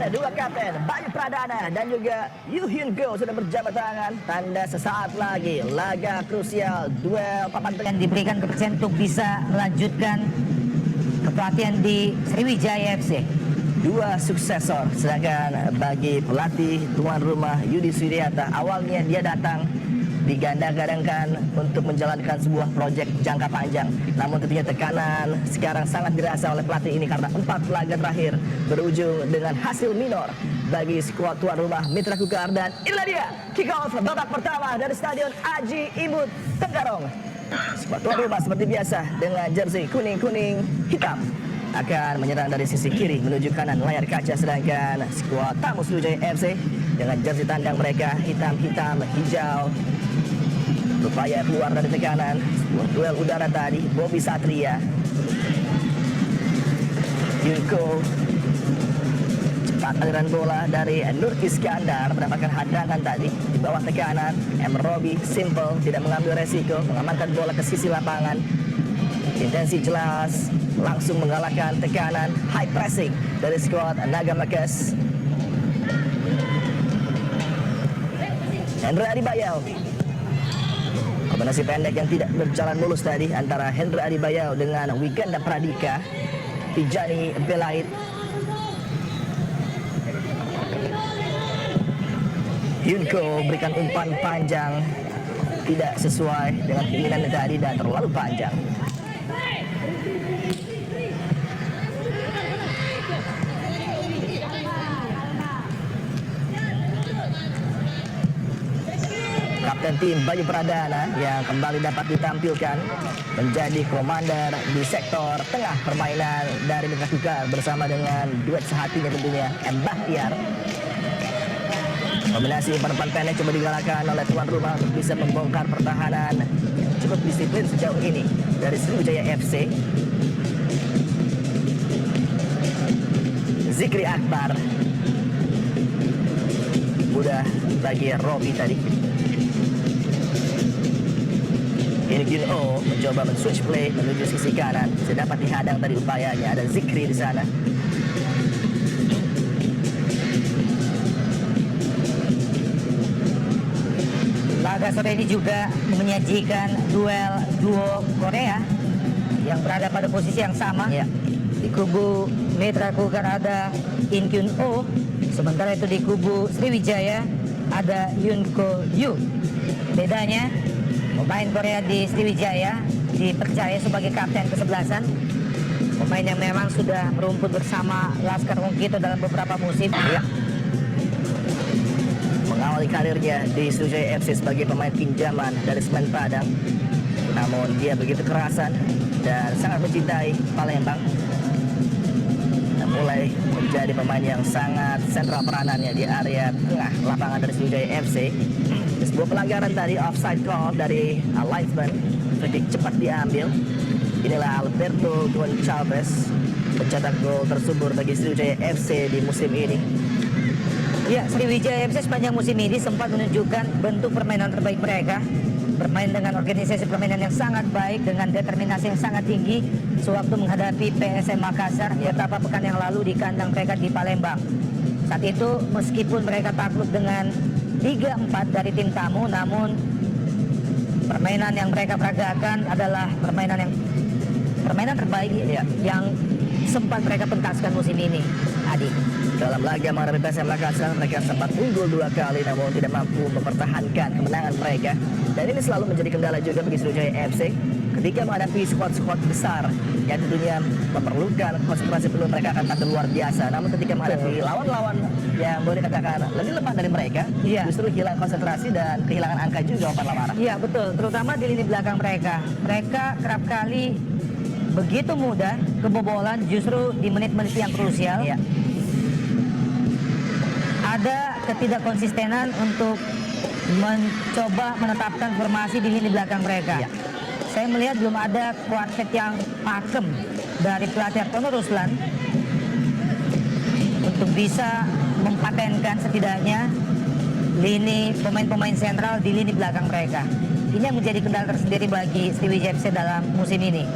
Ada dua kapten, Bayu Pradana dan juga Yu Hyun Go sudah berjabat tangan. Tanda sesaat lagi laga krusial duel papan tengah yang diberikan kepercayaan untuk bisa melanjutkan kepelatihan di Sriwijaya FC. Dua suksesor, sedangkan bagi pelatih tuan rumah Yudi Suryata, awalnya dia datang digandang-gadangkan untuk menjalankan sebuah proyek jangka panjang. Namun tentunya tekanan sekarang sangat dirasa oleh pelatih ini karena 4 laga terakhir berujung dengan hasil minor bagi skuad tuan rumah Mitra Kukar. Dan inilah dia kick off babak pertama dari Stadion Aji Imbut Tenggarong. Skuad tuan rumah seperti biasa dengan jersey kuning-kuning hitam akan menyerang dari sisi kiri menuju kanan layar kaca, sedangkan skuad tamu Sriwijaya FC dengan jersey tandang mereka hitam-hitam hijau berupaya keluar dari tekanan. Duel udara tadi, Bobby Satria, Yunko, cepat aliran bola dari Nur Iskandar mendapatkan hadangan tadi di bawah tekanan. Robi simple, tidak mengambil resiko, mengamankan bola ke sisi lapangan. Intensi jelas, langsung mengalahkan tekanan high pressing dari skuad Naga Makes. Hendra Adibayau, kombinasi pendek yang tidak berjalan mulus tadi antara Hendra Adibayau dengan Wiganda Pradika. Tijani Belait, Yunko berikan umpan panjang, tidak sesuai dengan keinginan tadi dan terlalu panjang. Kapten tim Bayu Pradana yang kembali dapat ditampilkan menjadi komander di sektor tengah permainan dari Mitra Kukar bersama dengan duet sehatinya tentunya Bahtiar. Kombinasi umpan pendek coba digalakkan oleh tuan rumah untuk bisa membongkar pertahanan yang cukup disiplin sejauh ini dari Sriwijaya FC. Zikri Akbar, mudah bagi Robi tadi. Ini Gino mencoba men-switch play menuju sisi kanan. Sedapat dihadang tadi upayanya. Ada Zikri di sana. Laga sore ini juga menyajikan duel duo Korea yang berada pada posisi yang sama. Ya. Di kubu Mitra Kukar ada In Kyun Oh, sementara itu di kubu Sriwijaya ada Yun Ko Yu. Bedanya, pemain Korea di Sriwijaya dipercaya sebagai kapten kesebelasan, pemain yang memang sudah merumput bersama Laskar Ungkito dalam beberapa musim. Ya. Mengawali karirnya di Sriwijaya FC sebagai pemain pinjaman dari Semen Padang, namun dia begitu kerasan dan sangat mencintai Palembang. Dan mulai menjadi pemain yang sangat sentral peranannya di area tengah lapangan dari Sriwijaya FC. Sebuah pelanggaran tadi, offside call dari linesman, free kick cepat diambil. Inilah Alberto Gonçalves pencetak gol tersubur bagi Sriwijaya FC di musim ini. Ya, Sriwijaya FC sepanjang musim ini sempat menunjukkan bentuk permainan terbaik mereka. Bermain dengan organisasi permainan yang sangat baik, dengan determinasi yang sangat tinggi sewaktu menghadapi PSM Makassar beberapa pekan yang lalu di kandang mereka di Palembang. Saat itu meskipun mereka takluk dengan 3-4 dari tim tamu, namun permainan yang mereka peragakan adalah permainan terbaik yang sempat mereka pentaskan musim ini. Adi, dalam laga menghadapi PSM Makassar, mereka sempat unggul 2 kali namun tidak mampu mempertahankan kemenangan mereka. Dan ini selalu menjadi kendala juga bagi Sriwijaya FC ketika menghadapi skuad-skuad besar yang tentunya memerlukan konsentrasi penuh. Mereka akan tampil luar biasa. Namun ketika menghadapi lawan-lawan yang boleh dikatakan lebih lemah dari mereka, justru hilang konsentrasi dan kehilangan angka juga umpan lamaran. Iya betul, terutama di lini belakang mereka. Mereka kerap kali begitu mudah kebobolan justru di menit-menit yang krusial. Ya. Ada ketidakkonsistenan untuk mencoba menetapkan formasi di lini belakang mereka. Ya. Saya melihat belum ada kuartet yang pakem dari pelatih Artono Ruslan untuk bisa mempatenkan setidaknya lini pemain-pemain sentral di lini belakang mereka. Ini yang menjadi kendala tersendiri bagi Sriwijaya FC dalam musim ini.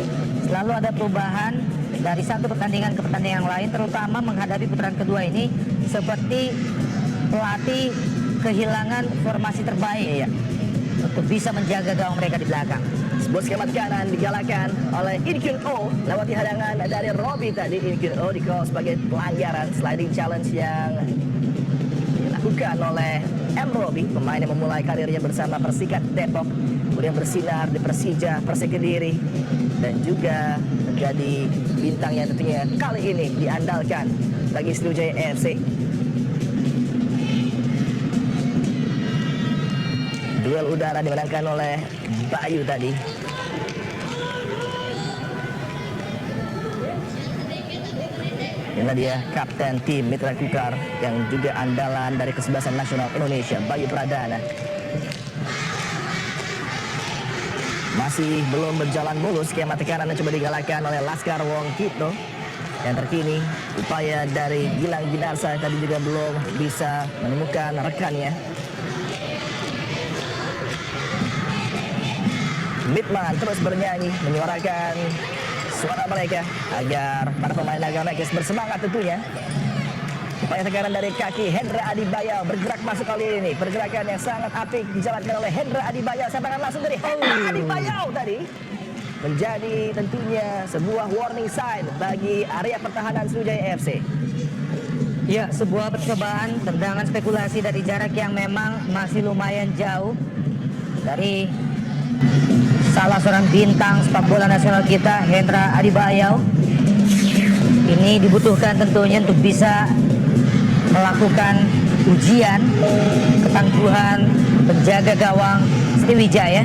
Selalu ada perubahan dari satu pertandingan ke pertandingan yang lain, terutama menghadapi putaran kedua ini, seperti pelatih kehilangan formasi terbaik untuk bisa menjaga gawang mereka di belakang. Sebuah skema kanan digalakan oleh In Kyun Oh, lewati hadangan dari Robi tadi. In Kyun Oh di-call sebagai pelanggaran sliding challenge yang dilakukan oleh M. Robi, pemain yang memulai karirnya bersama Persikat Depok, kemudian bersinar di Persija, Persik Kediri, dan juga menjadi bintang yang tentunya kali ini diandalkan bagi Sriwijaya FC. Duel udara dimenangkan oleh Bayu tadi. Inilah dia kapten tim Mitra Kukar yang juga andalan dari kesebelasan nasional Indonesia, Bayu Pradana. Masih belum berjalan mulus skema tekanan yang coba digalakan oleh Laskar Wong Kito. Yang terkini upaya dari Gilang Ginarsa tadi juga belum bisa menemukan rekannya. Midman terus bernyanyi, menyuarakan suara mereka agar para pemain Naga Mekes bersemangat tentunya. Upaya tekanan dari kaki Hendra Adibayau bergerak masuk kali ini. Pergerakan yang sangat apik dijalankan oleh Hendra Adibayau. Serangan langsung dari Hendra Adibayau tadi. Menjadi tentunya sebuah warning sign bagi area pertahanan Sriwijaya FC. Ya, sebuah percobaan tendangan spekulasi dari jarak yang memang masih lumayan jauh dari salah seorang bintang sepak bola nasional kita, Hendra Adibayau. Ini dibutuhkan tentunya untuk bisa melakukan ujian ketangguhan penjaga gawang Sriwijaya.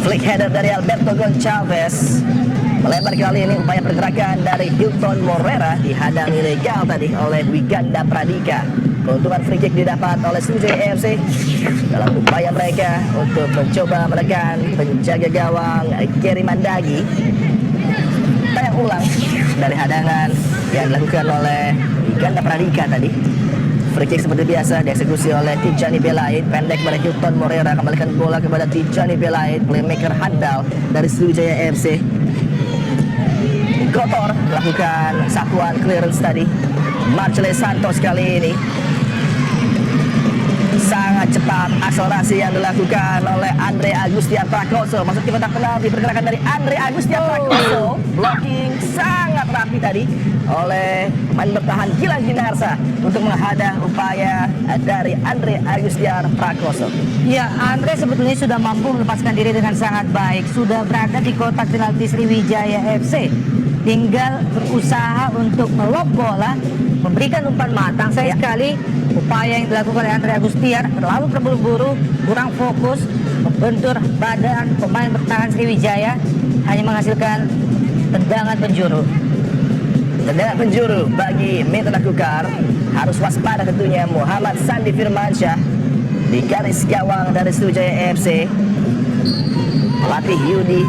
Flick header dari Alberto Goncalves. Melebar kali ini upaya pergerakan dari Hilton Morera dihadangi legal tadi oleh Wiganda Pradika. Keuntungan free kick didapat oleh Sriwijaya FC dalam upaya mereka untuk mencoba menekan penjaga gawang Kerry Mandagi. Tayang ulang dari hadangan yang dilakukan oleh Wiganda Pradika tadi. Free kick seperti biasa dieksekusi oleh Tijani Belaid, pendek pada Hilton Morera, kembalikan bola kepada Tijani Belaid, playmaker handal dari Sriwijaya FC. Kotor melakukan satuan clearance tadi. Marcelo Santos kali ini sangat cepat akselerasi yang dilakukan oleh Andre Agustian Prakoso. Masuk ke kotak penalti, pergerakan dari Andre Agustian Prakoso. Blocking sangat rapi tadi oleh pemain bertahan Gilang Ginarsa untuk menghadang upaya dari Andre Agustian Prakoso. Ya, Andre sebetulnya sudah mampu melepaskan diri dengan sangat baik. Sudah berada di kotak penalti Sriwijaya FC. Tinggal berusaha untuk melob bola, memberikan umpan matang. Sayang sekali upaya yang dilakukan oleh Andre Agustian terlalu terburu-buru, kurang fokus, membentur badan pemain bertahan Sriwijaya, hanya menghasilkan tendangan penjuru. Tendangan penjuru bagi Mitra Kukar. Harus waspada tentunya Muhammad Sandi Firmansyah di garis gawang dari Sriwijaya FC. Pelatih Yudi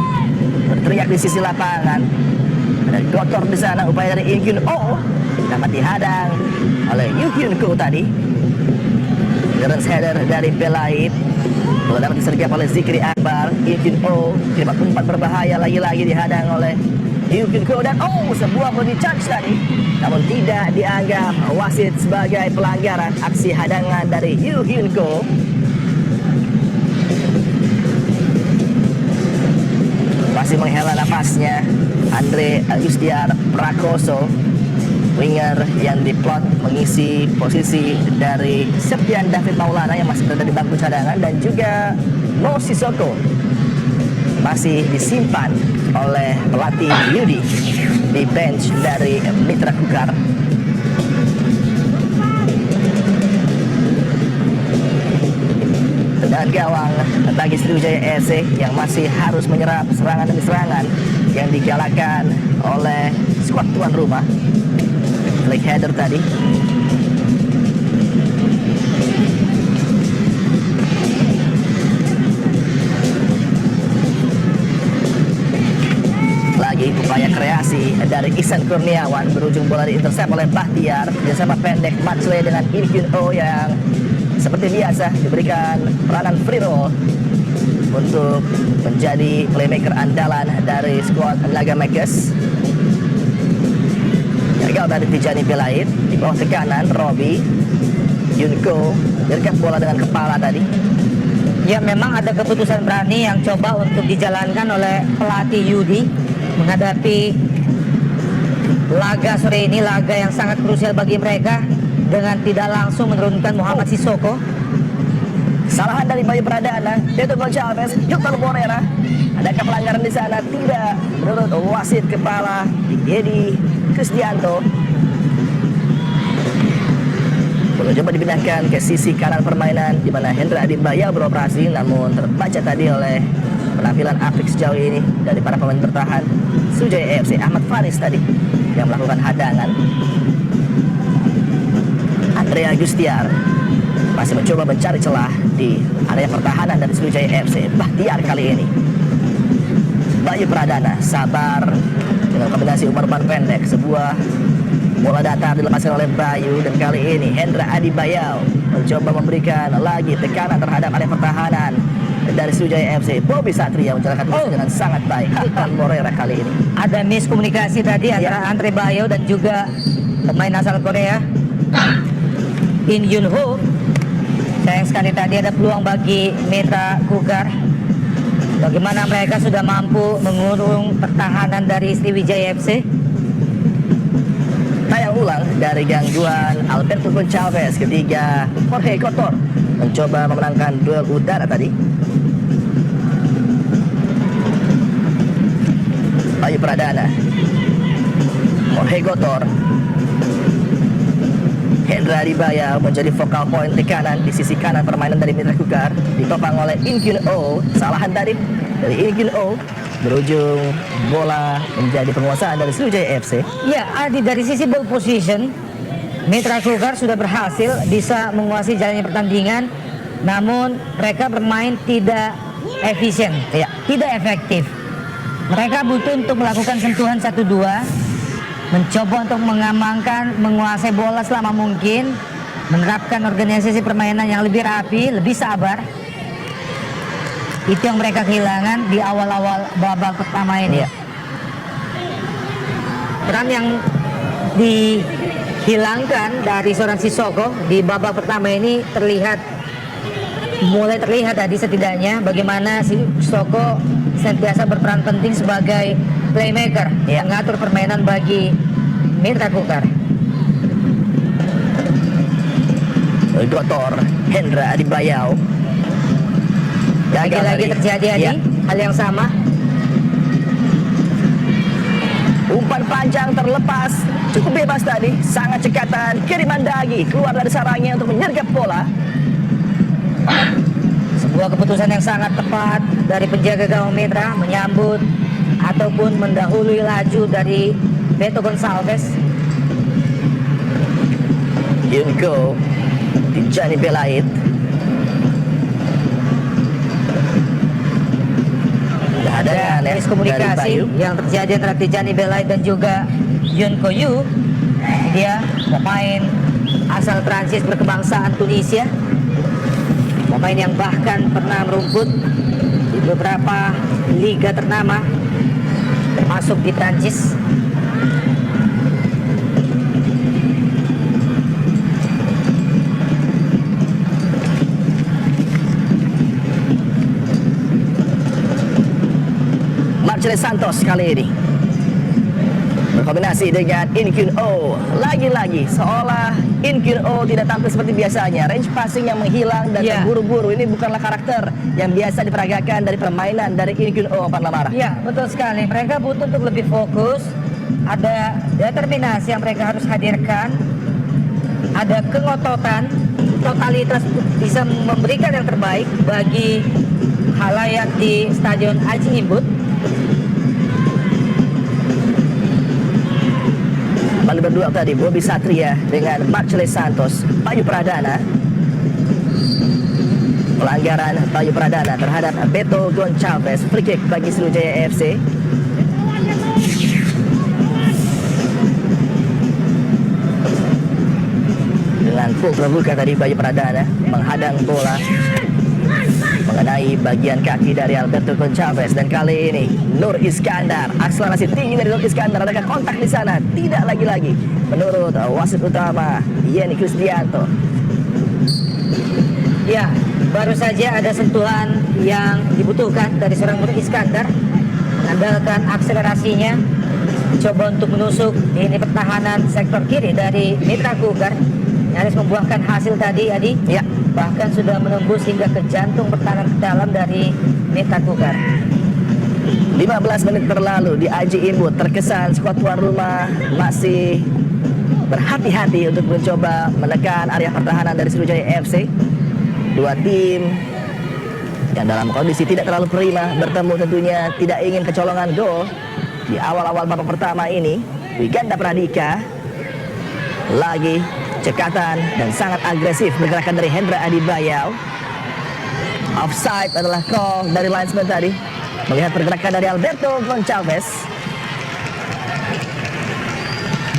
berteriak di sisi lapangan. Ada kotor di sana, upaya dari In Kyun Oh dapat dihadang oleh Yu Kyun Ko tadi. Clearance header dari Belaid. Bola dapat disergap oleh Zikri Akbar. In Kyun Oh terima umpan berbahaya lagi-lagi dihadang oleh Yu Kyun Ko dan sebuah body charge tadi. Namun tidak dianggap wasit sebagai pelanggaran aksi hadangan dari Yu Kyun Ko. Masih menghela nafasnya Andre Agustian Prakoso, winger yang diplot mengisi posisi dari Septian David Maulana yang masih berada di bangku cadangan, dan juga Mo Sisoko masih disimpan oleh pelatih Yudi di bench dari Mitra Kukar. Tendangan gawang bagi Sriwijaya FC yang masih harus menyerap serangan demi serangan yang digalakan oleh skuad tuan rumah. Flick header tadi. Lagi upaya kreasi dari Ihsan Kurniawan, berujung bola diintersep oleh Bahtiar. Bersama pendek Matsle dengan In Kyun Oh yang seperti biasa diberikan peranan free roll untuk menjadi playmaker andalan dari skuad Naga Mekes. spesial dari Tijani Belait. Di bawah tekanan Robi Yunko menyergap bola dengan kepala tadi. Ya, memang ada keputusan berani yang coba untuk dijalankan oleh pelatih Yudi menghadapi laga sore ini, laga yang sangat krusial bagi mereka, dengan tidak langsung menurunkan Muhammad Sissoko. Kesalahan dari Bayu Pradana, Beto Gonçalves, Victor Borrera. Adakah pelanggaran di sana? Tidak. Menurut wasit kepala Edi Kristianto. Bola coba dipindahkan ke sisi kanan permainan di mana Hendra Adi Bayau beroperasi, namun terbaca tadi oleh penampilan apik sejauh ini dari para pemain bertahan Sriwijaya FC. Ahmad Faris tadi yang melakukan hadangan. Andrea Gustiar masih mencoba mencari celah di area pertahanan dari Sriwijaya FC. Bahtiar kali ini. Bayu Pradana sabar dengan kombinasi umpan pendek. Sebuah bola datar dilepaskan oleh Bayu, dan kali ini Hendra Adi Bayau mencoba memberikan lagi tekanan terhadap area pertahanan dari Sriwijaya FC. Bobby Satria menjalankan tugas dengan sangat baik. Victor Borrera kali ini. Ada miskomunikasi tadi antara Andre Bayau dan juga pemain asal Korea In Yun Ho. Sayang sekali tadi ada peluang bagi Mitra Kukar. Bagaimana mereka sudah mampu mengurung pertahanan dari Sriwijaya FC. Tayang ulang dari gangguan Alberto Gonçalves ketika Jorge Kotor mencoba memenangkan duel udara tadi. Bayu Pradana, Jorge Kotor, Hendra Adi Bayau menjadi vokal point di kanan, di sisi kanan permainan dari Mitra Kukar, ditopang oleh In Kyun Oh. Kesalahan tadi dari In Kyun Oh, berujung bola menjadi penguasaan dari Sriwijaya FC. Ya, Adi, dari sisi ball position, Mitra Kukar sudah berhasil bisa menguasai jalannya pertandingan, namun mereka bermain tidak efisien, Ya. tidak efektif. Mereka butuh untuk melakukan sentuhan 1-2, mencoba untuk mengamankan, menguasai bola selama mungkin, menerapkan organisasi permainan yang lebih rapi, lebih sabar. Itu yang mereka kehilangan di awal-awal babak pertama ini. Ya. Peran yang dihilangkan dari seorang Sissoko di babak pertama ini mulai terlihat tadi setidaknya bagaimana Sissoko senantiasa berperan penting sebagai playmaker, Ya. mengatur permainan bagi Mitra Kukar. Gotor, Hendra Adi Bayau. Lagi-lagi terjadi Adi, Ya. hal yang sama. Umpan panjang terlepas, cukup bebas tadi, sangat cekatan. Kiriman Dagi keluar dari sarangnya untuk menyergap bola. Sebuah keputusan yang sangat tepat dari penjaga gawang Mitra menyambut ataupun mendahului laju dari Beto Gonçalves. Yunko, Tijani Belait. Ada miskomunikasi yang terjadi antara Tijani Belait dan juga Yun Koyu. Dia pemain asal Prancis berkebangsaan Tunisia, pemain yang bahkan pernah merumput di beberapa liga ternama termasuk di Prancis. Marcelo Santos kali ini berkombinasi dengan In Kyun Oh. Lagi-lagi seolah In Kyun Oh tidak tampil seperti biasanya. Range passing yang menghilang dan Ya. terburu-buru. Ini bukanlah karakter yang biasa diperagakan dari permainan dari In Kyun Oh, Pan Lamara. Ya, betul sekali. Mereka butuh untuk lebih fokus. Ada determinasi yang mereka harus hadirkan. Ada kengototan, totalitas untuk bisa memberikan yang terbaik bagi halayak di Stadion Aji Imbut. Kembali berdua tadi Bobby Satria dengan Marcelo Santos. Bayu Pradana, pelanggaran Bayu Pradana terhadap Beto Gonçalves. Free kick bagi Sriwijaya FC. Dengan full terbuka tadi Bayu Pradana menghadang bola, mengenai bagian kaki dari Alberto Goncalves, dan kali ini Nur Iskandar, akselerasi tinggi dari Nur Iskandar, adakah kontak di sana? Tidak lagi-lagi menurut wasit utama Yeni Kristianto. Ya, baru saja ada sentuhan yang dibutuhkan dari seorang Nur Iskandar, mengandalkan akselerasinya, coba untuk menusuk ini pertahanan sektor kiri dari Mitra Kukar, nyaris membuahkan hasil tadi, Adi. Ya, Bahkan sudah menembus hingga ke jantung pertahanan ke dalam dari Mitra Kukar. 15 menit berlalu di Aji Imbut, terkesan skuad tuan rumah masih berhati-hati untuk mencoba menekan area pertahanan dari Sriwijaya FC. Dua tim yang dalam kondisi tidak terlalu prima bertemu, tentunya tidak ingin kecolongan gol di awal-awal babak pertama ini. Wiganda Pradika lagi cekatan dan sangat agresif pergerakan dari Hendra Adibayau. Offside adalah call dari linesman tadi. Melihat pergerakan dari Alberto Goncalves.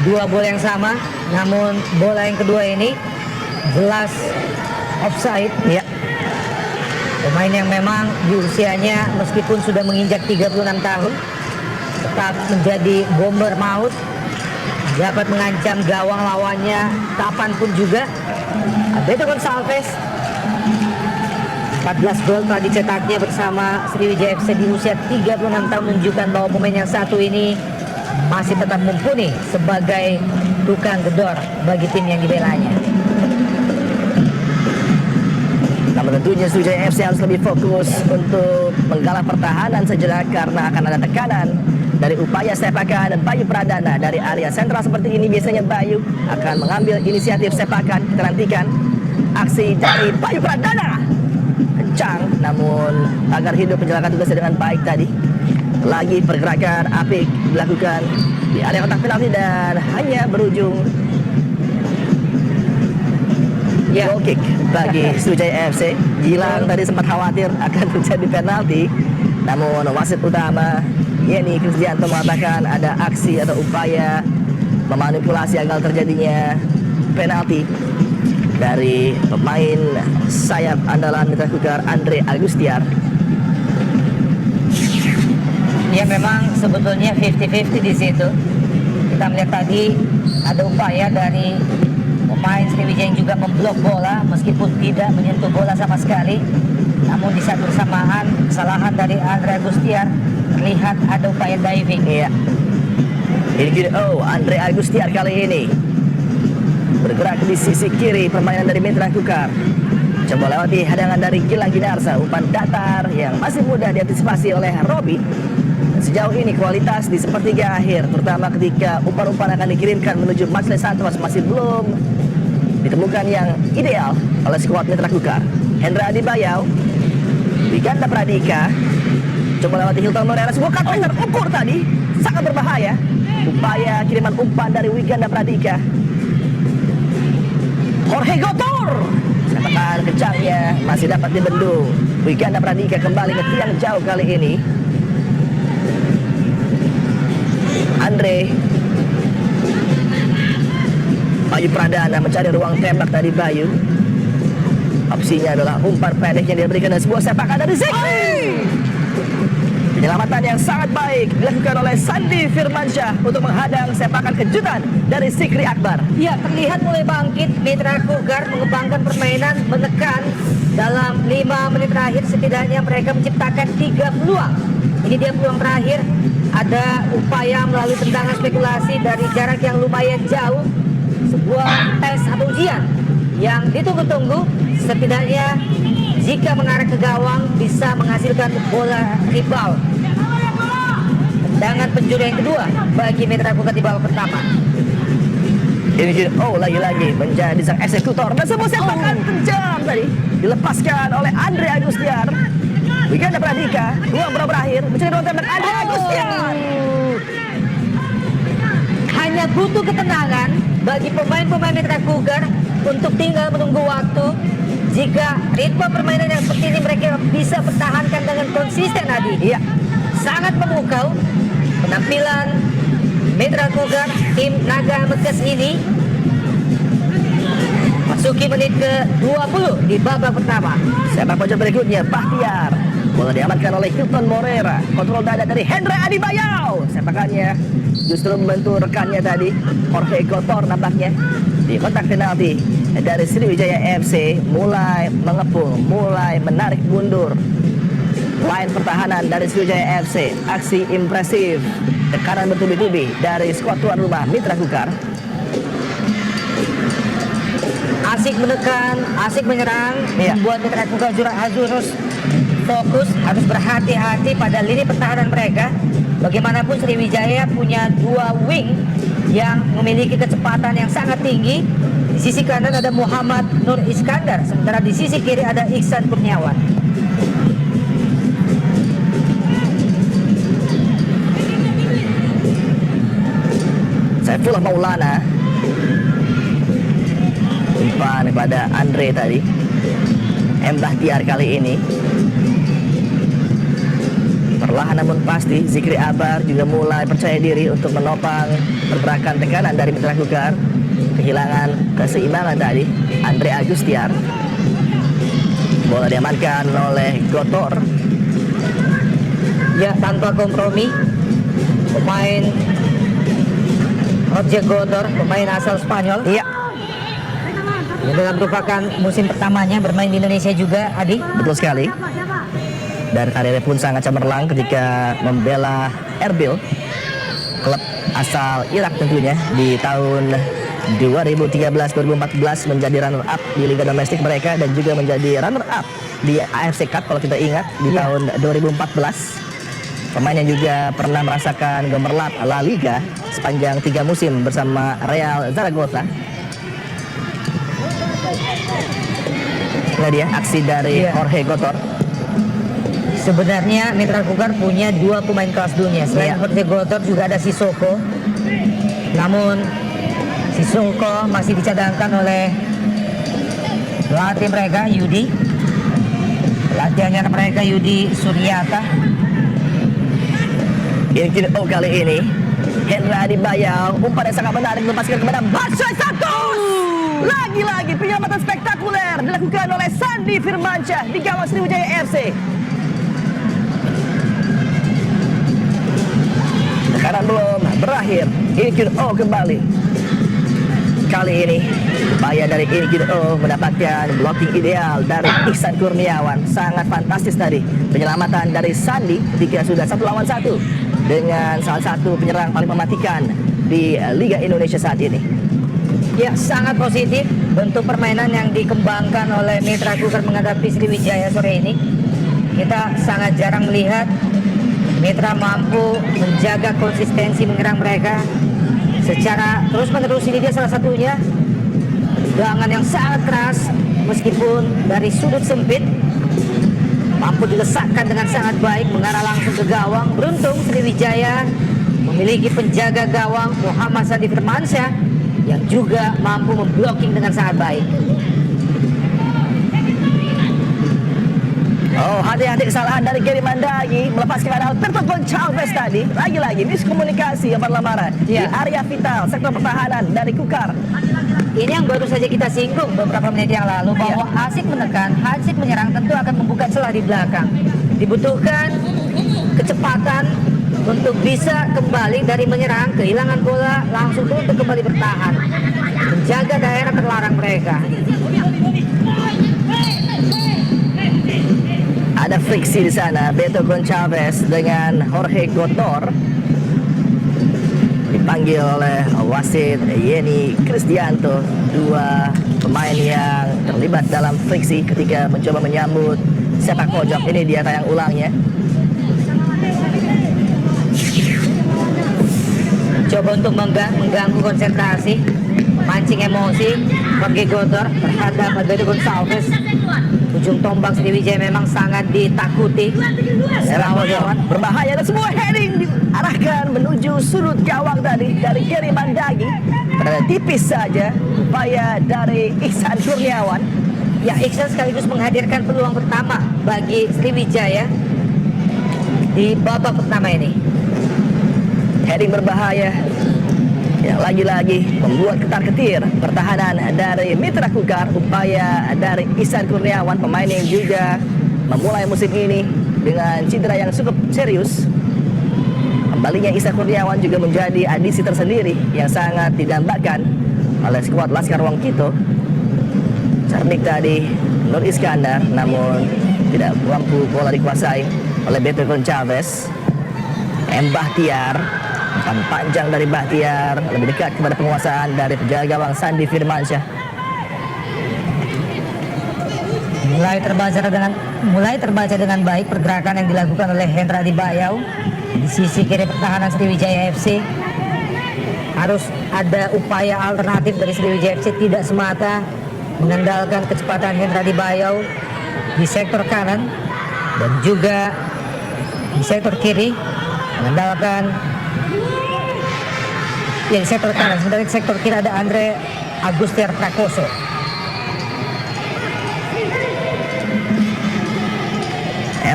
Dua bola yang sama, namun bola yang kedua ini jelas offside. Ya, Pemain yang memang di usianya meskipun sudah menginjak 36 tahun tetap menjadi bomber maut, dapat mengancam gawang lawannya kapanpun juga. Alberto Goncalves 14 gol telah dicetaknya bersama Sriwijaya FC di usia 36 tahun, menunjukkan bahwa pemain yang satu ini masih tetap mumpuni sebagai tukang gedor bagi tim yang dibelanya. namun tentunya Sriwijaya FC harus lebih fokus untuk menggalang pertahanan sejenak, karena akan ada tekanan dari upaya sepakan dan Bayu Pradana dari area sentral seperti ini. Biasanya Bayu akan mengambil inisiatif sepakan. Kita nantikan aksi dari Bayu Pradana, kencang namun agar hidup menjalankan tugasnya dengan baik tadi. Lagi pergerakan apik dilakukan di area kotak penalti dan hanya berujung goal kick bagi Sriwijaya FC. Gilang tadi sempat khawatir akan terjadi penalti, namun wasit utama Yeni Kristianto mengatakan ada aksi atau upaya memanipulasi agar terjadinya penalti dari pemain sayap andalan Mitra Kukar Andre Agustiar. Ya, memang sebetulnya 50-50 di situ. Kita melihat tadi ada upaya dari pemain Sriwijaya yang juga memblok bola meskipun tidak menyentuh bola sama sekali. Namun di saat bersamaan kesalahan dari Andre Agustiar, terlihat ada upaya diving. Iya. Ini Andre Agustiar kali ini bergerak di sisi kiri permainan dari Mitra Kukar. Coba lewati hadangan dari Gilang Ginarsa, umpan datar yang masih mudah diantisipasi oleh Robi. Sejauh ini kualitas di sepertiga akhir, terutama ketika umpan-umpan akan dikirimkan menuju Marcelo Santos, masih belum ditemukan yang ideal oleh skuad Mitra Kukar. Hendra Adibayau, Wiganda Pradika, coba lewati Hilton Morera, sebuah kata terukur tadi, sangat berbahaya. Upaya kiriman umpan dari Wiganda Pradika. Jorge Gotor, sepakan kencangnya masih dapat dibendung. Wiganda Pradika kembali ke tiang jauh kali ini. Andre Bayu Pradana mencari ruang tembak tadi. Bayu, opsinya adalah umpan pendek yang diberikan dan sebuah sepakan dari Zikri. Penyelamatan yang sangat baik dilakukan oleh Sandi Firmansyah untuk menghadang sepakan kejutan dari Zikri Akbar. Ya, terlihat mulai bangkit Mitra Kukar, mengembangkan permainan, menekan. Dalam 5 menit terakhir setidaknya mereka menciptakan 3 peluang. Ini dia peluang terakhir. Ada upaya melalui tendangan spekulasi dari jarak yang lumayan jauh. Sebuah tes atau ujian yang ditunggu-tunggu. Setidaknya jika mengarah ke gawang bisa menghasilkan bola rebound. Tendangan penjuru yang kedua bagi Mitra Kukar di babak pertama. Ini lagi-lagi menjadi sang eksekutor dan sebuah sepakan kencang tadi dilepaskan oleh Andre Agustiar. Wiganda Pradika, ruang berakhir mencari ruang tembak Andre Agustiar. Hanya butuh ketenangan bagi pemain-pemain Mitra Kukar untuk tinggal menunggu waktu. Jika ritme permainan yang seperti ini mereka bisa pertahankan dengan konsisten, Adi. Iya, sangat memukau penampilan Mitra Kukar, tim Naga Mekes ini. Masuki menit ke-20 di babak pertama. Sepak pojok berikutnya Bahtiar. Bola diamankan oleh Hilton Morera. Kontrol dada dari Hendra Adibayau. Sepakannya justru membantu rekannya tadi, Jorge Gotor nampaknya. Di kotak penalti dari Sriwijaya FC mulai mengepung, mulai menarik mundur. Line pertahanan dari Sriwijaya FC, aksi impresif, tekanan bertubi-tubi dari skuad tuan rumah Mitra Kukar. Asik menekan, asik menyerang, Iya. membuat Mitra Kukar harus fokus, harus berhati-hati pada lini pertahanan mereka. Bagaimanapun Sriwijaya punya dua wing yang memiliki kecepatan yang sangat tinggi. Di sisi kanan ada Muhammad Nur Iskandar, sementara di sisi kiri ada Iksan Kurniawan. Saifullah Maulana umpan kepada Andre tadi. Bahtiar kali ini perlahan namun pasti Zikri Abar juga mulai percaya diri untuk menopang pergerakan tekanan dari Mitra Kukar. Kehilangan keseimbangan tadi Andre Agustiar. Bola diamankan oleh Gotor. Ya, tanpa kompromi, pemain Roger Gotor, pemain asal Spanyol. Iya, Ini adalah merupakan musim pertamanya bermain di Indonesia juga, Adi. betul sekali. Dan karirnya pun sangat cemerlang ketika membela Erbil, klub asal Irak tentunya, di tahun 2013-2014 menjadi runner up di liga domestik mereka dan juga menjadi runner up di AFC Cup kalau kita ingat di Iya. tahun 2014. Pemain yang juga pernah merasakan gemerlap La Liga sepanjang 3 musim bersama Real Zaragoza. Nah dia aksi dari Iya. Jorge Gotor. Sebenarnya Mitra Kukar punya dua pemain kelas dunia. Selain Iya. Jorge Gotor juga ada Sissoko. Namun Sissoko masih dicadangkan oleh pelatih mereka Yudi. Pelatihnya mereka Yudi Suryata. Ini kali ini Hendra Adibayau, umpan yang sangat menarik melepaskan kepada Barsha Santos. Lagi-lagi penyelamatan spektakuler dilakukan oleh Sandi Firmansyah di gawang Sriwijaya FC. Tekanan belum berakhir. Inkun O kembali. Kali ini upaya dari Inkun O mendapatkan blocking ideal dari Iksan Kurniawan. Sangat fantastis tadi penyelamatan dari Sandi ketika sudah 1 lawan 1 dengan salah satu penyerang paling mematikan di Liga Indonesia saat ini. Ya, sangat positif bentuk permainan yang dikembangkan oleh Mitra Kukar menghadapi Sriwijaya sore ini. Kita sangat jarang melihat Mitra mampu menjaga konsistensi menyerang mereka secara terus-menerus. Ini dia salah satunya, tendangan yang sangat keras meskipun dari sudut sempit mampu dilesakkan dengan sangat baik mengarah langsung ke gawang. Beruntung Sriwijaya memiliki penjaga gawang Muhammad Sandi Firmansyah yang juga mampu memblocking dengan sangat baik. Oh, hati-hati kesalahan dari Gary Mandagi melepaskan kepada Alberto Goncalves tadi. Lagi-lagi miskomunikasi yang berlamaran di Ya. area vital sektor pertahanan dari Kukar. Ini yang baru saja kita singgung beberapa menit yang lalu, bahwa asik menekan, asik menyerang tentu akan membuka celah di belakang. Dibutuhkan kecepatan untuk bisa kembali dari menyerang, kehilangan bola, langsung untuk kembali bertahan, menjaga daerah terlarang mereka. Ada friksi di sana, Beto Goncalves dengan Jorge Gotor. Dipanggil oleh wasit Yeni Kristianto, dua pemain yang terlibat dalam friksi ketika mencoba menyambut sepak pojok. Ini dia tayang ulangnya. Coba untuk mengganggu konsentrasi, mancing emosi Jorge Gotor terhadap Alberto Goncalves. Ujung tombak Sriwijaya memang sangat ditakuti. Sepak pojok berbahaya dan semua heading diarahkan menuju sudut gawang tadi dari Gary Mandagi. Ternyata tipis saja upaya dari Iksan Kurniawan. Ya, Iksan sekaligus menghadirkan peluang pertama bagi Sriwijaya di babak pertama ini. Heading berbahaya yang lagi-lagi membuat ketar-ketir pertahanan dari Mitra Kukar. Upaya dari Ihsan Kurniawan, pemain yang juga memulai musim ini dengan cedera yang cukup serius. Kembalinya Ihsan Kurniawan juga menjadi adisi tersendiri yang sangat didambakan oleh skuad Laskar Wong Kito. Cerdik tadi Nur Iskandar, namun tidak mampu bola dikuasai oleh Beto Chavez. Bahtiar, umpan panjang dari Bahtiar, lebih dekat kepada penguasaan dari penjaga gawang Sandi Firmansyah. Mulai terbaca dengan baik pergerakan yang dilakukan oleh Hendra Dibayau di sisi kiri pertahanan Sriwijaya FC. Harus ada upaya alternatif dari Sriwijaya FC, tidak semata mengandalkan kecepatan Hendra Dibayau di sektor kanan dan juga di sektor kiri mengandalkan di sektor kanan. Sementara di sektor kiri ada Andre Agustiar Prakoso.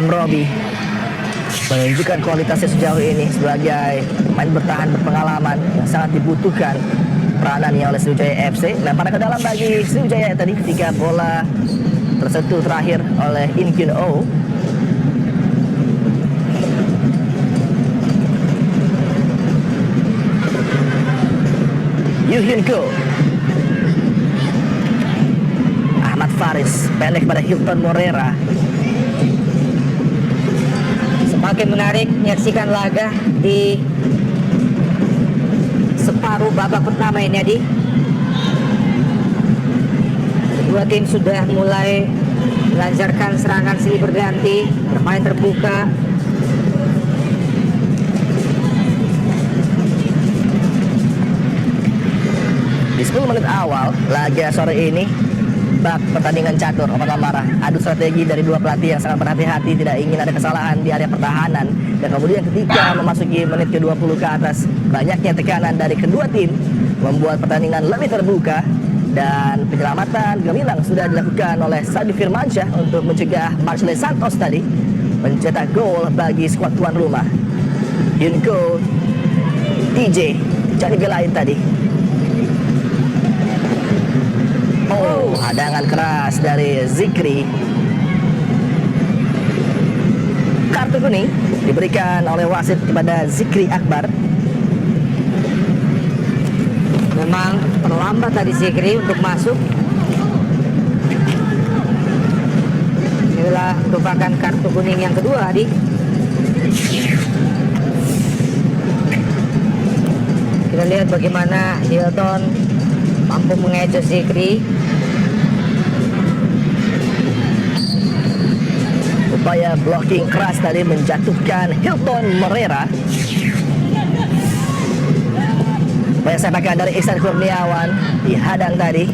Robi menunjukkan kualitasnya sejauh ini sebagai pemain bertahan berpengalaman yang sangat dibutuhkan peranannya oleh Sriwijaya FC. Lemparan ke dalam bagi Sriwijaya tadi ketika bola tersentuh terakhir oleh In Kyun Oh. Yu Hyun Ko, Ahmad Faris pendek pada Hilton Morera. Semakin menarik menyaksikan laga di separuh babak pertama ini, Adi. Kedua tim sudah mulai melancarkan serangan silih berganti, bermain terbuka. Di 10 menit awal laga sore ini, bak pertandingan catur Opat Marah, adu strategi dari dua pelatih yang sangat berhati-hati, tidak ingin ada kesalahan di area pertahanan. Dan kemudian ketika memasuki menit ke-20 ke atas, banyaknya tekanan dari kedua tim membuat pertandingan lebih terbuka. Dan penyelamatan gemilang sudah dilakukan oleh Sandi Firmansyah untuk mencegah Marcelo Santos tadi mencetak gol bagi skuad tuan rumah. Hyunko TJ jadi belain tadi. Oh, hadangan keras dari Zikri. Kartu kuning diberikan oleh wasit kepada Zikri Akbar. Memang terlambat tadi Zikri untuk masuk. Inilah merupakan kartu kuning yang kedua, Adi. Kita lihat bagaimana Hilton mampu mengecoh Zikri. Upaya blocking keras tadi menjatuhkan Hilton Morera. Upaya sepakan dari Ihsan Kurniawan dihadang tadi.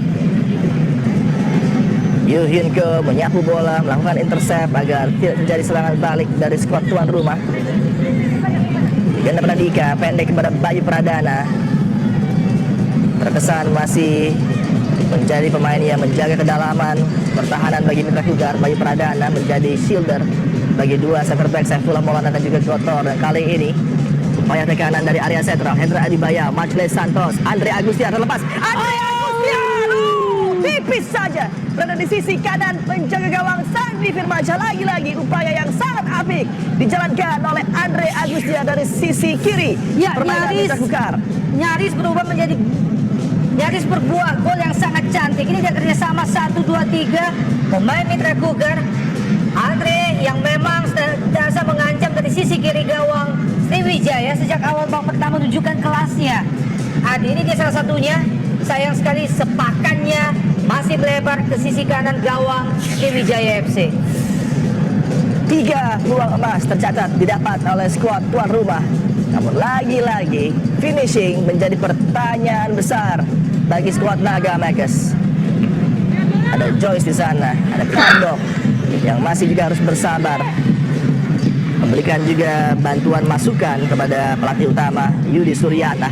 Yu Hyun Ko menyapu bola, melakukan intercept agar tidak terjadi serangan balik dari skuad tuan rumah. Ganda Pradika pendek kepada Bayu Pradana. Terkesan masih menjadi pemain yang menjaga kedalaman pertahanan bagi Mitra Kukar. Bayu Pradana menjadi shielder bagi dua center back Saifullah Maulana dan juga Gotor. Dan kali ini upaya tekanan dari area sentral, Hendra Adibaya, Marcelo Santos, Andre Agustiar terlepas. Andre Agustiar tipis saja berada di sisi kanan penjaga gawang Sandi Firmansyah. Lagi-lagi upaya yang sangat apik dijalankan oleh Andre Agustiar dari sisi kiri. Ya, permainan Mitra Kukar nyaris berubah menjadi nyaris berbuah gol yang sangat cantik. Ini dia kerjasama 1, 2, 3 pemain Mitra Kukar. Andre yang memang senantiasa mengancam dari sisi kiri gawang Sriwijaya sejak awal babak pertama menunjukkan kelasnya. Adi, ini dia salah satunya. Sayang sekali sepakannya masih melebar ke sisi kanan gawang Sriwijaya FC. 3 peluang emas tercatat didapat oleh skuad tuan rumah. Namun lagi-lagi finishing menjadi pertanyaan besar bagi skuad Naga Makers. Ada Joyce di sana, ada Kandok yang masih juga harus bersabar. Memberikan juga bantuan masukan kepada pelatih utama Yudi Suryata.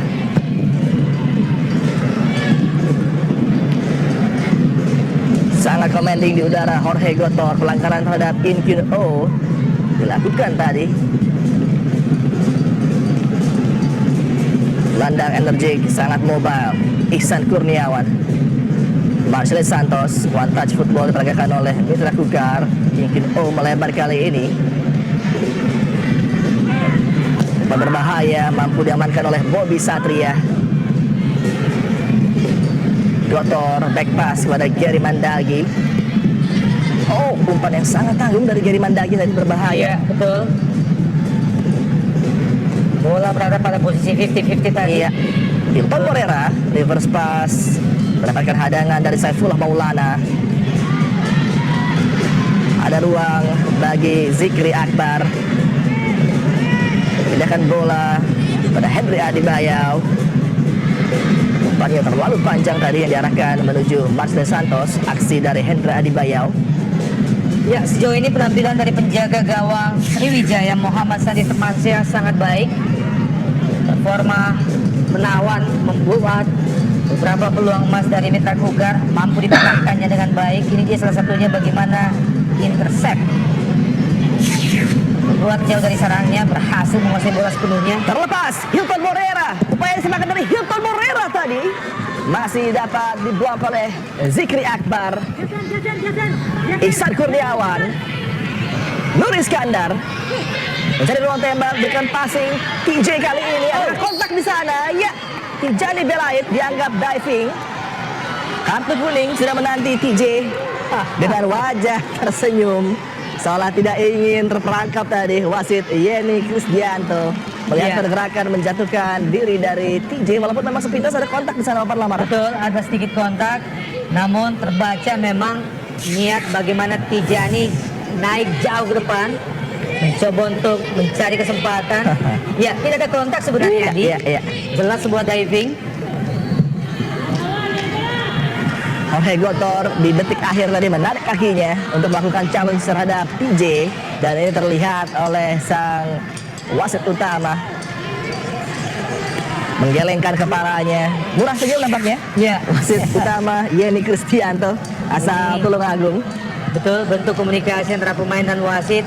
Sangat commanding di udara Jorge Gotor. Pelanggaran terhadap In Kyun Oh dilakukan tadi. Landang energik, sangat mobile. Ihsan Kurniawan. Marcelo Santos, one touch football diperagakan oleh Mitra Kukar. Mungkin melebar kali ini. Berbahaya, mampu diamankan oleh Bobby Satria. Gotor, back pass kepada Gary Mandagi. Umpan yang sangat tanggung dari Gary Mandagi tadi, berbahaya. Betul. Bola berada pada posisi 50-50 tadi. Iya. Hilton Morera, reverse pass, mendapatkan hadangan dari Saifullah Maulana. Ada ruang bagi Zikri Akbar. Pindahkan bola pada Henry Adibayau. Umpannya terlalu panjang tadi yang diarahkan menuju Marcelo Santos. Aksi dari Henry Adibayau. Ya, sejauh ini penampilan dari penjaga gawang Sriwijaya Muhammad Sandi Termansyah sangat baik. Performa menawan, membuat beberapa peluang emas dari Mitra Kukar, mampu dipecahkannya dengan baik. Ini dia salah satunya bagaimana intercept. Membuat jauh dari sarangnya, berhasil menguasai bola sepenuhnya. Terlepas, Hilton Morera. Upaya disemangat dari Hilton Morera tadi masih dapat diblok oleh Zikri Akbar. Ihsan Kurniawan, Nur Iskandar mencari ruang tembak, berikan passing. TJ kali ini ada kontak di sana. Ya, Tijani Belait dianggap diving. Kartu kuning sudah menanti TJ dengan wajah tersenyum, seolah tidak ingin terperangkap tadi. Wasit Yeni Krisdianto melihat pergerakan menjatuhkan diri dari TJ, walaupun memang sepintas ada kontak di sana, Pak Lamar. Betul, ada sedikit kontak, namun terbaca memang niat bagaimana Tijani naik jauh ke depan, mencoba untuk mencari kesempatan. Ya, tidak ada kontak sebenarnya tadi. Iya. Jelas sebuah diving. Jorge Gotor di detik akhir tadi menarik kakinya untuk melakukan challenge terhadap TJ, dan ini terlihat oleh sang wasit utama menggelengkan kepalanya. Murah senyum nampaknya. Ya, Wasit utama Yeni Krisdianto asal Tulungagung. betul, bentuk komunikasi antara pemain dan wasit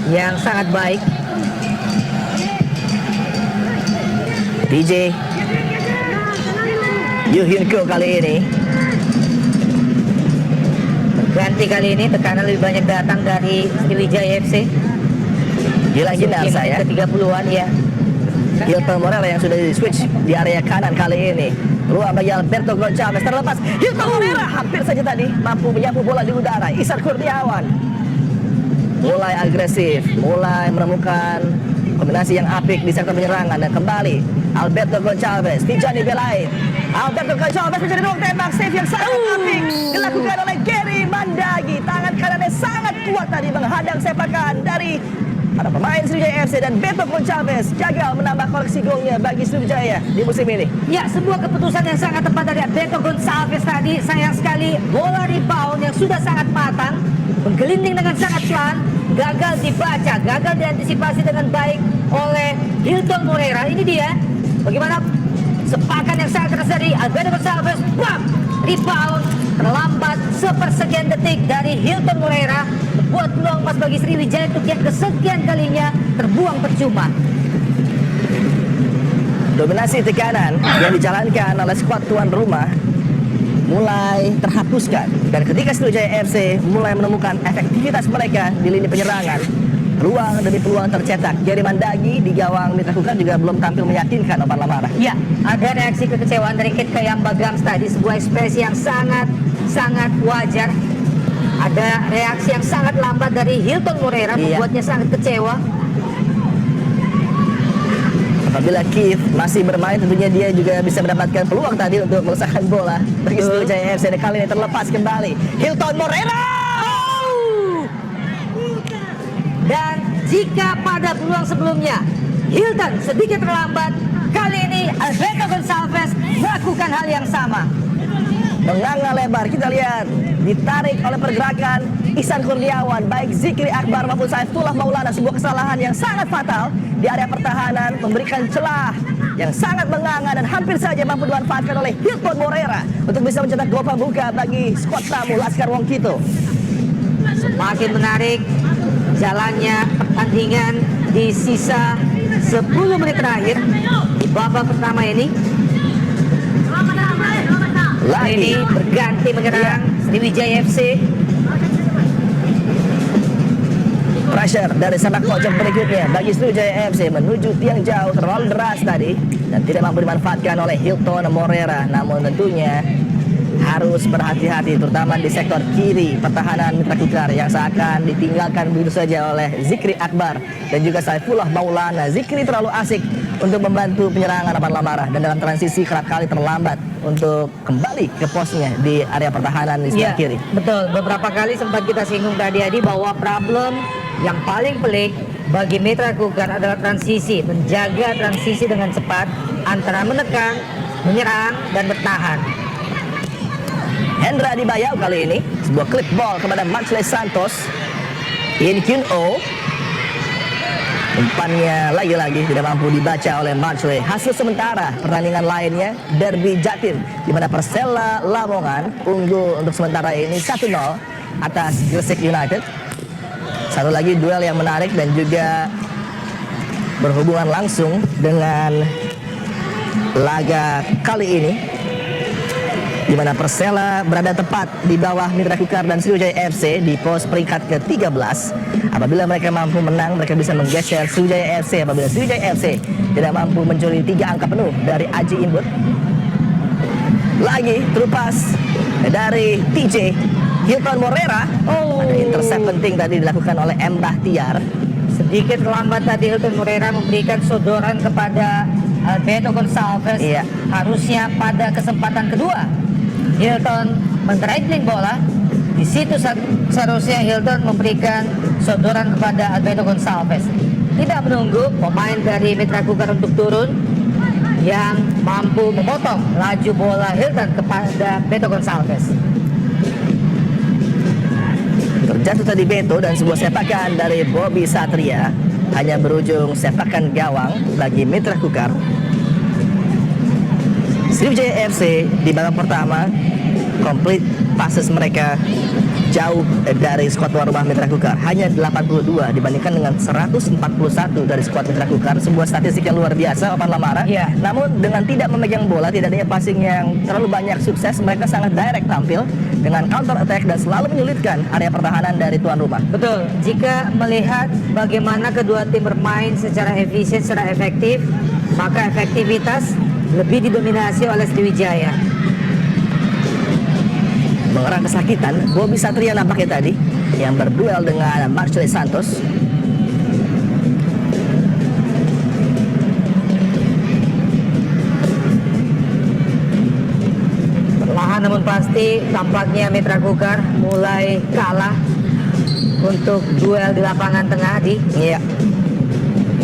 yang sangat baik. TJ Yu Hyun Ko kali ini Ganti kali ini tekanan lebih banyak datang dari Sriwijaya FC. Gilang Jinarsa ya. Ke-30-an ya. Hilton Morera yang sudah di switch di area kanan kali ini. Ruang bagi Alberto Gonçalves, terlepas. Hilton Morera hampir saja tadi mampu menyapu bola di udara. Ihsan Kurniawan mulai agresif, mulai menemukan kombinasi yang apik di sektor penyerangan, dan kembali Alberto Gonçalves, Tijani Belait. Alberto Gonçalves mencari ruang tembak, save yang sangat apik dilakukan oleh Gary Mandagi. Tangan kanannya sangat kuat tadi menghadang sepakan dari para pemain Sriwijaya FC, dan Beto Gonçalves gagal menambah koleksi golnya bagi Sriwijaya di musim ini. Ya, sebuah keputusan yang sangat tepat dari Beto Gonçalves tadi. Sayang sekali bola rebound yang sudah sangat matang, menggelinding dengan sangat pelan, gagal dibaca, gagal diantisipasi dengan baik oleh Hilton Morera. Ini dia bagaimana sepakan yang sangat keras dari Alberto Gonçalves. Bam! Rebound terlambat sepersekian detik dari Hilton Morera, membuat peluang emas bagi Sriwijaya untuk yang kesekian kalinya terbuang percuma. Dominasi tekanan yang dijalankan oleh skuad tuan rumah mulai terhapuskan, dan ketika Sriwijaya FC mulai menemukan efektivitas mereka di lini penyerangan, ruang demi peluang tercetak. Gary Mandagi di gawang Mitra Kukar juga belum tampil meyakinkan, Opan Lamara. Ya, ada reaksi kekecewaan dari Kit Kayambagams tadi, sebuah ekspresi yang sangat wajar. Ada reaksi yang sangat lambat dari Hilton Morera, membuatnya sangat kecewa. Apabila Keith masih bermain, tentunya dia juga bisa mendapatkan peluang tadi untuk mengesahkan bola bagi Sriwijaya FC. Dan kali ini terlepas kembali Hilton Morera. Dan jika pada peluang sebelumnya Hilton sedikit terlambat, kali ini Alberto Gonçalves melakukan hal yang sama. Menganga lebar, kita lihat ditarik oleh pergerakan Ihsan Kurniawan, baik Zikri Akbar maupun Saifullah Maulana. Sebuah kesalahan yang sangat fatal di area pertahanan, memberikan celah yang sangat menganga dan hampir saja mampu dimanfaatkan oleh Hilton Morera untuk bisa mencetak gol pembuka bagi skuad tamu Laskar Wongkito. Semakin menarik jalannya pertandingan di sisa 10 menit terakhir. babak pertama ini. Lagi Ini berganti menyerang Sriwijaya FC. pressure dari sepak pojok berikutnya bagi Sriwijaya FC menuju tiang jauh, terlalu deras tadi dan tidak mampu dimanfaatkan oleh Hilton Morera. Namun tentunya harus berhati-hati terutama di sektor kiri pertahanan Mitra Kukar yang seakan ditinggalkan begitu saja oleh Zikri Akbar dan juga Saifullah Maulana. Zikri terlalu asik untuk membantu penyerangan Apan Lamara dan dalam transisi kerap kali terlambat untuk kembali ke posnya di area pertahanan di sebelah kiri. Betul, beberapa kali sempat kita singgung tadi Adi bahwa problem yang paling pelik bagi Mitra Kukar adalah transisi, menjaga transisi dengan cepat antara menekan, menyerang dan bertahan. Hendra Dibayau kali ini sebuah clip ball kepada Marcelo Santos. In Kyun Oh, umpannya lagi-lagi tidak mampu dibaca oleh Marcelo. Hasil sementara pertandingan lainnya Derby Jatim di mana Persela Lamongan unggul untuk sementara ini 1-0 atas Gresik United. Satu lagi duel yang menarik dan juga berhubungan langsung dengan laga kali ini, di mana Persela berada tepat di bawah Mitra Kukar dan Sriwijaya FC di pos peringkat ke-13. Apabila mereka mampu menang, mereka bisa menggeser Sriwijaya FC. Apabila Sriwijaya FC tidak mampu mencuri 3 angka penuh dari Aji Imbut. Lagi terupas dari TJ Hilton Morera. Ada intercept penting tadi dilakukan oleh M. Bahtiar. Sedikit lambat tadi Hilton Morera memberikan sodoran kepada Alberto Gonçalves. Iya. Harusnya pada kesempatan kedua Hilton men-dribbling bola. Di situ seharusnya Hilton memberikan sodoran kepada Alberto Gonçalves. Tidak menunggu pemain dari Mitra Kukar untuk turun yang mampu memotong laju bola Hilton kepada Beto Gonçalves. Terjatuh tadi Beto dan sebuah sepakan dari Bobby Satria hanya berujung sepakan gawang bagi Mitra Kukar. Sriwijaya FC di babak pertama komplit passes mereka jauh dari skuad tuan rumah Mitra Kukar, hanya 82 dibandingkan dengan 141 dari skuad Mitra Kukar. Sebuah statistik yang luar biasa Apan Lamara. Iya. Namun dengan tidak memegang bola, tidak adanya passing yang terlalu banyak sukses, mereka sangat direct tampil dengan counter attack dan selalu menyulitkan area pertahanan dari tuan rumah. Betul, jika melihat bagaimana kedua tim bermain secara efisien, secara efektif, maka efektivitas lebih didominasi oleh Sriwijaya. Mengerang kesakitan, Bobby Satria nampaknya tadi yang berduel dengan Marcelo Santos. Perlahan namun pasti tampaknya Mitra Kukar mulai kalah untuk duel di lapangan tengah di. Iya.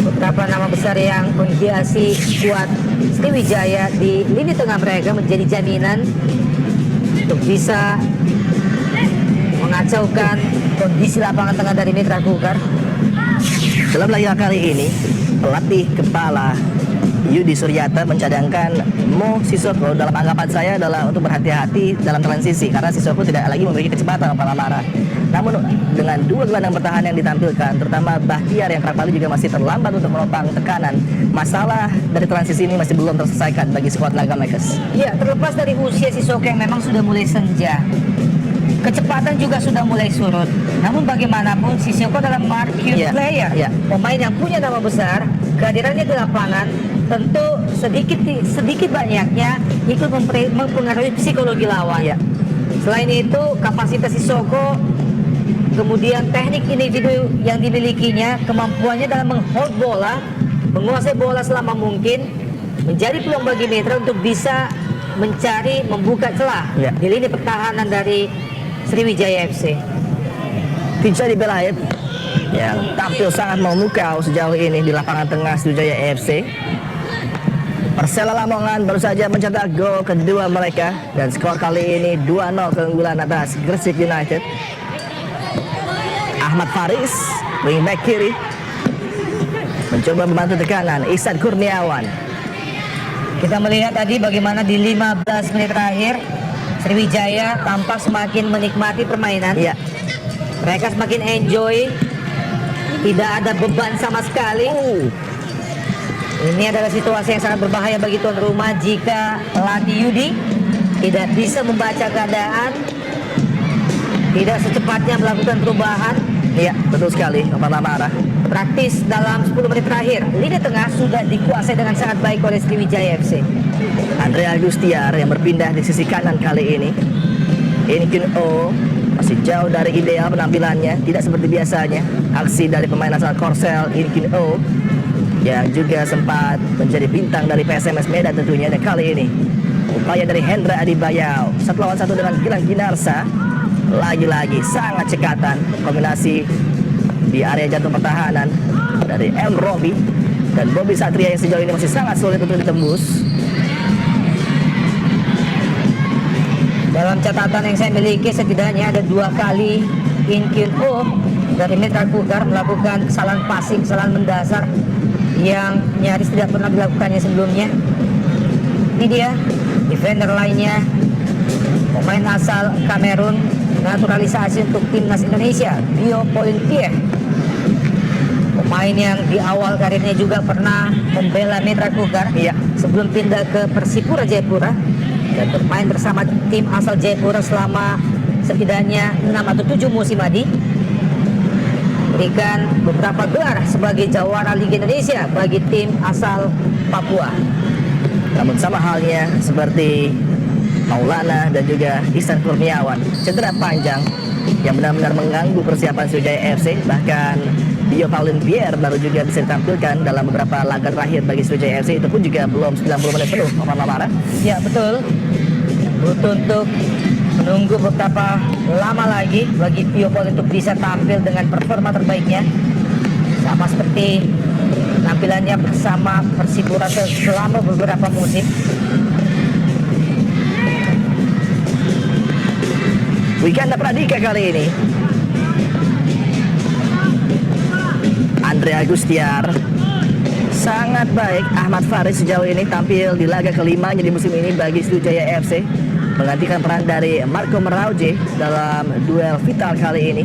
Beberapa nama besar yang menghiasi skuad Sriwijaya di lini tengah mereka menjadi jaminan untuk bisa mengacaukan kondisi lapangan tengah dari Mitra Kukar. Dalam laga kali ini, pelatih kepala Yudi Suryata mencadangkan Mo Sisoko. Dalam anggapan saya adalah untuk berhati-hati dalam transisi karena Sisoko tidak lagi memiliki kecepatan Apan Lamara. Namun dengan dua gelandang bertahan yang ditampilkan, terutama Bahtiar yang kerap kali juga masih terlambat untuk menopang tekanan, masalah dari transisi ini masih belum terselesaikan bagi skuad Naga Makers. Ya, terlepas dari usia Sisoko yang memang sudah mulai senja, kecepatan juga sudah mulai surut. Namun bagaimanapun Sisoko adalah marquee player, pemain yang punya nama besar. Kehadirannya di lapangan tentu sedikit banyaknya ikut mempengaruhi psikologi lawan. Selain itu, kapasitas Sisoko, kemudian teknik individu yang dimilikinya, kemampuannya dalam menghold bola, menguasai bola selama mungkin, menjadi peluang bagi Mitra untuk bisa mencari, membuka celah di lini pertahanan dari Sriwijaya FC. Tidak dibelain yang tampil sangat memukau sejauh ini di lapangan tengah Sriwijaya FC. Persela Lamongan baru saja mencetak gol kedua mereka dan skor kali ini 2-0 keunggulan atas Gresik United. Ahmad Faris, wingback kiri, mencoba membantu tekanan Ihsan Kurniawan. Kita melihat tadi bagaimana di 15 menit terakhir Sriwijaya tampak semakin menikmati permainan. Mereka semakin enjoy, tidak ada beban sama sekali. Ini adalah situasi yang sangat berbahaya bagi tuan rumah jika pelatih Yudi tidak bisa membaca keadaan, tidak secepatnya melakukan perubahan. Iya, betul sekali, Oman Lamara. Praktis dalam 10 menit terakhir, lini tengah sudah dikuasai dengan sangat baik oleh Sriwijaya FC. Andrea Agustiar yang berpindah di sisi kanan kali ini. Inkin O masih jauh dari ideal penampilannya, tidak seperti biasanya. Aksi dari pemain asal Korsel, Inkin O, yang juga sempat menjadi bintang dari PSMS Medan tentunya. Dan kali ini upaya dari Hendra Adibayau 1 lawan 1 dengan Gilang Ginarsa. Lagi-lagi sangat cekatan kombinasi di area jantung pertahanan dari M. Robi dan Bobby Satria yang sejauh ini masih sangat sulit untuk ditembus. Dalam catatan yang saya miliki, setidaknya ada 2 kali Inkyun Oh dari Mitra Kukar melakukan kesalahan passing, kesalahan mendasar yang nyaris tidak pernah dilakukannya sebelumnya. Ini dia defender lainnya, pemain asal Kamerun, naturalisasi untuk timnas Indonesia, Bio Pointier. Pemain yang di awal karirnya juga pernah membela Mitra Kukar, Iya. sebelum pindah ke Persipura Jayapura dan bermain bersama tim asal Jayapura selama setidaknya 6 atau 7 musim adi. Berikan beberapa gelar sebagai jawara Liga Indonesia bagi tim asal Papua. Namun sama halnya seperti Maulana dan juga Ihsan Kurniawan, cedera panjang yang benar-benar mengganggu persiapan Sriwijaya FC. Bahkan Bio Paulin Pierre baru juga bisa ditampilkan dalam beberapa laga terakhir bagi Sriwijaya FC, itu pun juga belum 90 menit penuh. Oman Lamara. Ya betul, butuh untuk menunggu beberapa lama lagi bagi Bio Paulin untuk bisa tampil dengan performa terbaiknya, sama seperti tampilannya bersama Persipura selama beberapa musim. Wiganda Pradika kali ini. Andrea Agustiar sangat baik. Ahmad Faris sejauh ini tampil di laga kelimanya di musim ini bagi Sriwijaya FC, menggantikan peran dari Marco Merauje dalam duel vital kali ini.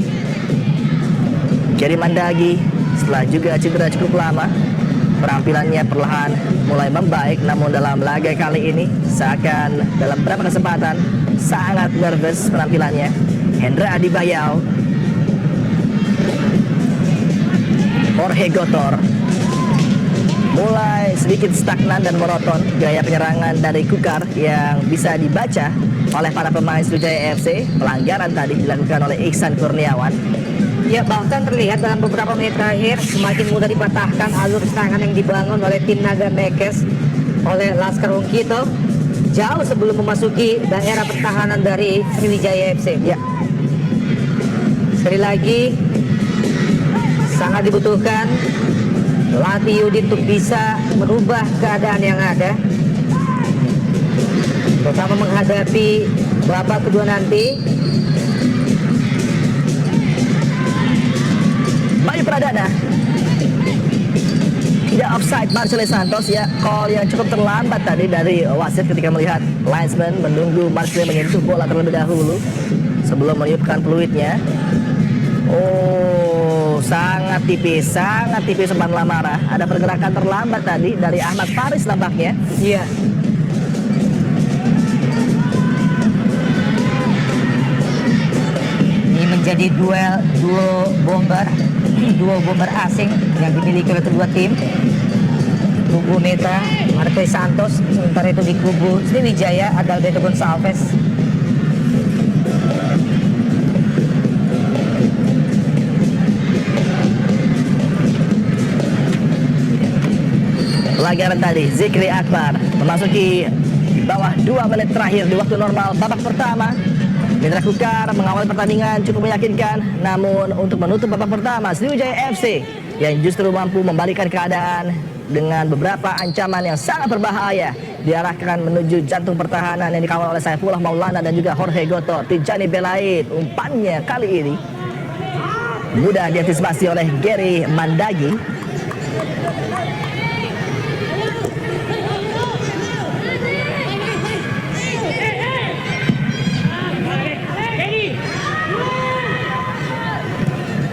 Jerry Mandagi setelah juga cedera cukup lama, penampilannya perlahan mulai membaik, namun dalam laga kali ini seakan dalam beberapa kesempatan sangat nervous penampilannya. Hendra Adibayau, Jorge Gotor mulai sedikit stagnan dan monoton gaya penyerangan dari Kukar yang bisa dibaca oleh para pemain Sriwijaya FC. Pelanggaran tadi dilakukan oleh Ihsan Kurniawan. Ya, bahkan terlihat dalam beberapa menit terakhir semakin mudah dipatahkan alur serangan yang dibangun oleh tim Naga Mekes oleh Laskar Ungkito jauh sebelum memasuki daerah pertahanan dari Sriwijaya FC. Ya, sekali lagi sangat dibutuhkan pelatih Yudi untuk bisa merubah keadaan yang ada, terutama menghadapi babak kedua nanti. Bayu Pradana tidak offside. Marcelo Santos, ya, call yang cukup terlambat tadi dari wasit ketika melihat linesman menunggu Marcelo menyentuh bola terlebih dahulu sebelum meniupkan peluitnya. Oh, sangat tipis Oman Lamara. Ada pergerakan terlambat tadi dari Ahmad Faris nampaknya. Iya. Ini menjadi duo bomber asing yang dimiliki oleh kedua tim. Kubu Meta, Marcelo Santos, sementara itu di kubu Sriwijaya ada Alberto Gonçalves. Pelanggaran tadi Zikri Akbar memasuki di bawah 2 menit terakhir di waktu normal babak pertama. Mitra Kukar mengawali pertandingan cukup meyakinkan, namun untuk menutup babak pertama Sriwijaya FC yang justru mampu membalikkan keadaan dengan beberapa ancaman yang sangat berbahaya diarahkan menuju jantung pertahanan yang dikawal oleh Saifullah Maulana dan juga Jorge Gotor. Tijani Belaid, umpannya kali ini mudah diantisipasi oleh Gary Mandagi.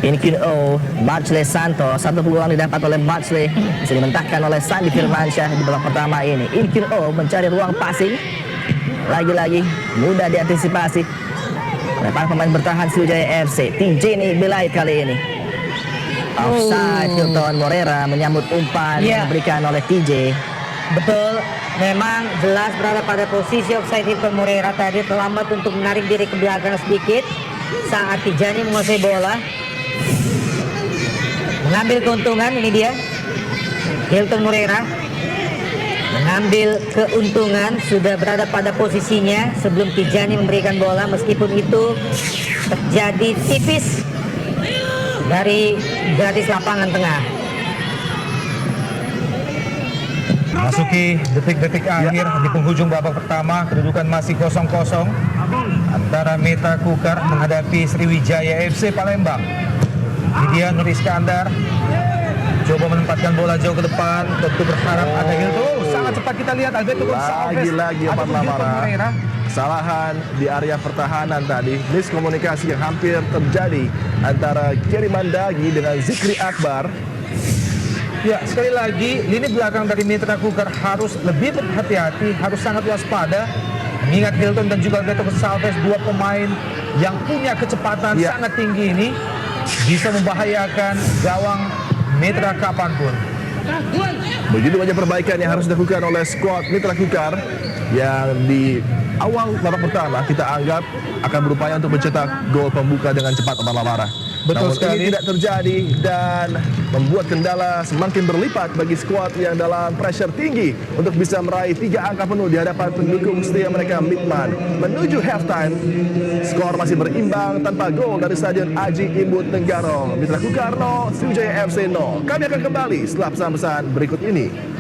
Inquino, Marcele Santos, satu peluang didapat oleh Marcele, bisa dimentahkan oleh Sandi Firmansyah di babak pertama ini. Inquino mencari ruang passing, lagi-lagi mudah diantisipasi oleh para pemain bertahan Sriwijaya FC. Tijeni Belait kali ini. Offside, Hilton Morera menyambut umpan yang diberikan oleh TJ. Betul, memang jelas berada pada posisi offside. Hilton Morera tadi terlambat untuk menarik diri ke belakang sedikit saat Tijani menguasai bola. Mengambil keuntungan, ini dia Hilton Morera mengambil keuntungan, sudah berada pada posisinya sebelum Tijani memberikan bola. Meskipun itu terjadi tipis dari garis lapangan tengah. Masuki detik-detik akhir di penghujung babak pertama, kedudukan masih 0-0 antara Mitra Kukar menghadapi Sriwijaya FC Palembang. Ini dia Nur Iskandar coba menempatkan bola jauh ke depan, tentu berharap ada Hilton. Sangat cepat kita lihat Alberto Gonçalves. Lagi-lagi Opan Lamara. Kesalahan di area pertahanan tadi, miskomunikasi yang hampir terjadi antara Kerry Mandagi dengan Zikri Akbar. Ya, sekali lagi lini belakang dari Mitra Kukar harus lebih berhati-hati, harus sangat waspada. Mengingat Hilton dan juga Alberto Gonçalves, dua pemain yang punya kecepatan sangat tinggi ini, bisa membahayakan gawang Mitra kapanpun. Begitu banyak perbaikan yang harus dilakukan oleh skuad Mitra Kukar yang di awal babak pertama kita anggap akan berupaya untuk mencetak gol pembuka dengan cepat Opan Lamara. Betul Namun sekali. ini tidak terjadi dan membuat kendala semakin berlipat bagi skuad yang dalam pressure tinggi untuk bisa meraih 3 angka penuh di hadapan pendukung setia mereka Midman. Menuju halftime, skor masih berimbang tanpa gol dari Stadion Aji Imbut Tenggaro. Mitra Kukar 0, Sriwijaya FC 0. Kami akan kembali setelah pesan-pesan berikut ini.